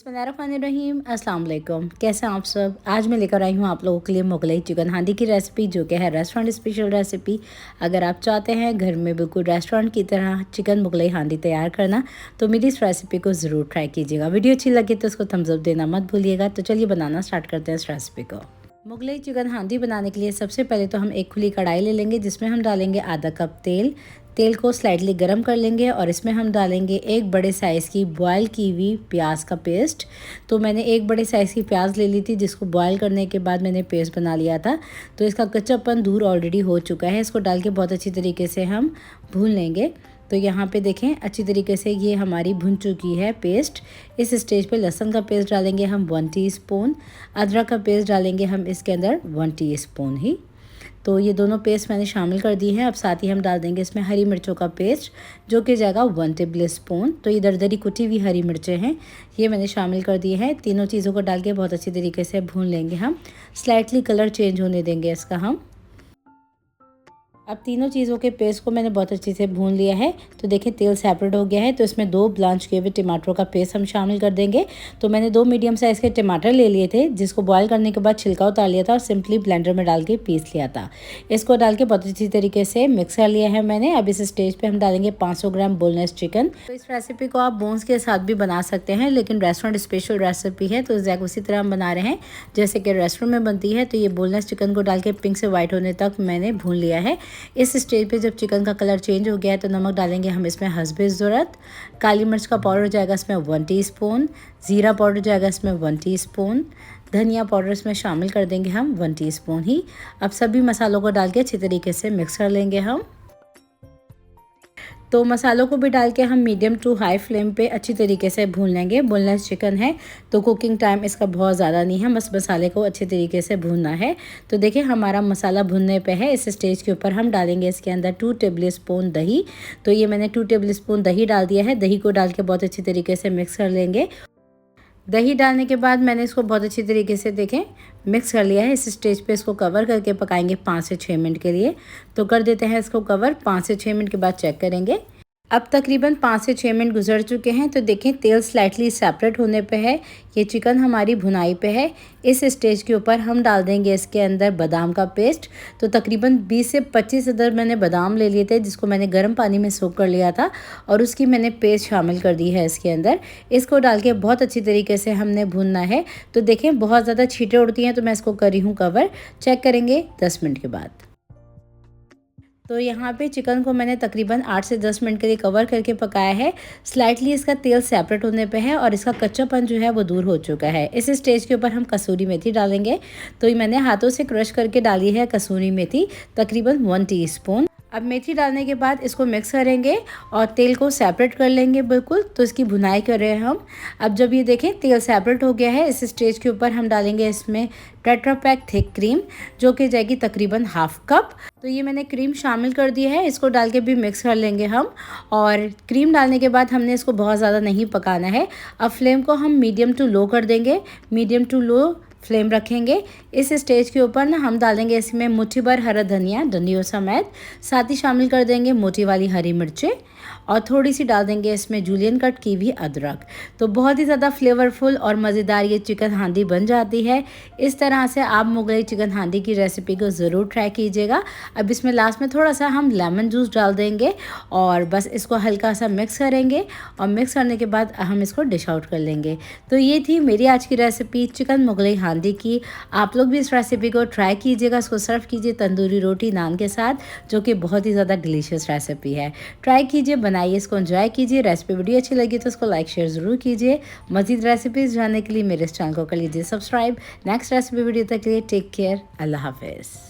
बिस्मिल्लाहिर्रहमानिर्रहीम, अस्सलाम वालेकुम। कैसे हैं आप सब। आज मैं लेकर आई हूँ आप लोगों के लिए मुगलई चिकन हांडी की रेसिपी, जो कि है रेस्टोरेंट स्पेशल रेसिपी। अगर आप चाहते हैं घर में बिल्कुल रेस्टोरेंट की तरह चिकन मुगलई हांडी तैयार करना, तो मेरी इस रेसिपी को ज़रूर ट्राई कीजिएगा। वीडियो अच्छी लगे तो उसको थम्स अप देना मत भूलिएगा। तो चलिए बनाना स्टार्ट करते हैं इस रेसिपी को। मुगलई चिकन हांडी बनाने के लिए सबसे पहले तो हम एक खुली कढ़ाई ले लेंगे, जिसमें हम डालेंगे आधा कप तेल। तेल को स्लाइटली गर्म कर लेंगे और इसमें हम डालेंगे एक बड़े साइज़ की बॉयल की हुई प्याज का पेस्ट। तो मैंने एक बड़े साइज़ की प्याज ले ली थी, जिसको बॉयल करने के बाद मैंने पेस्ट बना लिया था। तो इसका कच्चापन दूर ऑलरेडी हो चुका है। इसको डाल के बहुत अच्छी तरीके से हम भून लेंगे। तो यहाँ पे देखें अच्छी तरीके से ये हमारी भुन चुकी है पेस्ट। इस स्टेज पे लहसुन का पेस्ट डालेंगे हम 1 टीस्पून, अदरक का पेस्ट डालेंगे हम इसके अंदर 1 टीस्पून ही। तो ये दोनों पेस्ट मैंने शामिल कर दी हैं। अब साथ ही हम डाल देंगे इसमें हरी मिर्चों का पेस्ट, जो कि जाएगा 1 टेबल स्पून। तो ये दरदरी कुटी हुई हरी मिर्चें हैं, ये मैंने शामिल कर दी है। तीनों चीज़ों को डाल के बहुत अच्छी तरीके से भून लेंगे हम। स्लाइटली कलर चेंज होने देंगे इसका हम। अब तीनों चीज़ों के पेस्ट को मैंने बहुत अच्छे से भून लिया है। तो देखिए तेल सेपरेट हो गया है। तो इसमें 2 ब्लांच किए हुए टमाटरों का पेस्ट हम शामिल कर देंगे। तो मैंने 2 मीडियम साइज़ के टमाटर ले लिए थे, जिसको बॉयल करने के बाद छिलका उतार लिया था और सिंपली ब्लेंडर में डाल के पीस लिया था। इसको डाल के बहुत अच्छी तरीके से मिक्स कर लिया है मैंने। अब इस स्टेज पर हम डालेंगे 500 ग्राम बोनलेस चिकन। तो इस रेसिपी को आप बोन्स के साथ भी बना सकते हैं, लेकिन रेस्टोरेंट स्पेशल रेसिपी है तो एग्जैक्ट उसी तरह हम बना रहे हैं जैसे कि रेस्टोरेंट में बनती है। तो ये बोनलेस चिकन को डाल के पिंक से वाइट होने तक मैंने भून लिया है। इस स्टेज पे जब चिकन का कलर चेंज हो गया है तो नमक डालेंगे हम इसमें हस्बे ज़रूरत। काली मिर्च का पाउडर जाएगा इसमें 1 टीस्पून, ज़ीरा पाउडर जाएगा इसमें 1 टीस्पून, धनिया पाउडर इसमें शामिल कर देंगे हम 1 टीस्पून ही। अब सभी मसालों को डाल के अच्छी तरीके से मिक्स कर लेंगे हम। तो मसालों को भी डाल के हम मीडियम टू हाई फ्लेम पे अच्छी तरीके से भून लेंगे। बोनलेस चिकन है तो कुकिंग टाइम इसका बहुत ज़्यादा नहीं है, बस मसाले को अच्छे तरीके से भूनना है। तो देखिए हमारा मसाला भुनने पे है। इस स्टेज के ऊपर हम डालेंगे इसके अंदर 2 टेबल स्पून दही। तो ये मैंने 2 टेबल स्पून दही डाल दिया है। दही को डाल के बहुत अच्छी तरीके से मिक्स कर लेंगे। दही डालने के बाद मैंने इसको बहुत अच्छी तरीके से देखें मिक्स कर लिया है। इस स्टेज पे इसको कवर करके पकाएंगे 5 से 6 मिनट के लिए। तो कर देते हैं इसको कवर। 5 से 6 मिनट के बाद चेक करेंगे। अब तकरीबन 5 से 6 मिनट गुजर चुके हैं। तो देखें तेल स्लाइटली सेपरेट होने पे है। ये चिकन हमारी भुनाई पे है। इस स्टेज के ऊपर हम डाल देंगे इसके अंदर बादाम का पेस्ट। तो तकरीबन 20 से 25 अदर मैंने बादाम ले लिए थे, जिसको मैंने गर्म पानी में सोक कर लिया था और उसकी मैंने पेस्ट शामिल कर दी है इसके अंदर। इसको डाल के बहुत अच्छी तरीके से हमने भूनना है। तो देखें बहुत ज़्यादा छींटें उड़ती हैं, तो मैं इसको करी हूँ कवर। चेक करेंगे 10 मिनट के बाद। तो यहाँ पे चिकन को मैंने तकरीबन 8 से 10 मिनट के लिए कवर करके पकाया है। स्लाइटली इसका तेल सेपरेट होने पे है और इसका कच्चापन जो है वो दूर हो चुका है। इस स्टेज के ऊपर हम कसूरी मेथी डालेंगे। तो ये मैंने हाथों से क्रश करके डाली है कसूरी मेथी, तकरीबन 1 टीस्पून। अब मेथी डालने के बाद इसको मिक्स करेंगे और तेल को सेपरेट कर लेंगे बिल्कुल। तो इसकी भुनाई कर रहे हैं हम। अब जब ये देखें तेल सेपरेट हो गया है, इस स्टेज के ऊपर हम डालेंगे इसमें टेट्रा पैक थिक क्रीम, जो कि जाएगी तकरीबन हाफ कप। तो ये मैंने क्रीम शामिल कर दी है। इसको डाल के भी मिक्स कर लेंगे हम। और क्रीम डालने के बाद हमने इसको बहुत ज़्यादा नहीं पकाना है। अब फ्लेम को हम मीडियम टू लो कर देंगे। मीडियम टू लो फ्लेम रखेंगे। इस स्टेज के ऊपर ना हम डालेंगे इसमें मुट्ठी भर हरा धनिया डंडियों समेत, साथ ही शामिल कर देंगे मोटी वाली हरी मिर्चें और थोड़ी सी डाल देंगे इसमें जूलियन कट की हुई अदरक। तो बहुत ही ज़्यादा फ्लेवरफुल और मज़ेदार ये चिकन हांडी बन जाती है। इस तरह से आप मुगलई चिकन हांडी की रेसिपी को ज़रूर ट्राई कीजिएगा। अब इसमें लास्ट में थोड़ा सा हम लेमन जूस डाल देंगे और बस इसको हल्का सा मिक्स करेंगे और मिक्स करने के बाद हम इसको डिश आउट कर लेंगे। तो ये थी मेरी आज की रेसिपी चिकन मुगलई हांडी की। आप लोग भी इस रेसिपी को ट्राई कीजिएगा। इसको सर्व कीजिए तंदूरी रोटी नान के साथ, जो कि बहुत ही ज़्यादा डिलीशियस रेसिपी है। ट्राई कीजिए, बनाइए, इसको एंजॉय कीजिए। रेसिपी वीडियो अच्छी लगी तो इसको लाइक शेयर ज़रूर कीजिए। मज़ीद रेसिपीज़ जानने के लिए मेरे इस चैनल को कर लीजिए सब्सक्राइब। नेक्स्ट रेसिपी वीडियो तक के लिए टेक केयर, अल्लाह हाफिज़।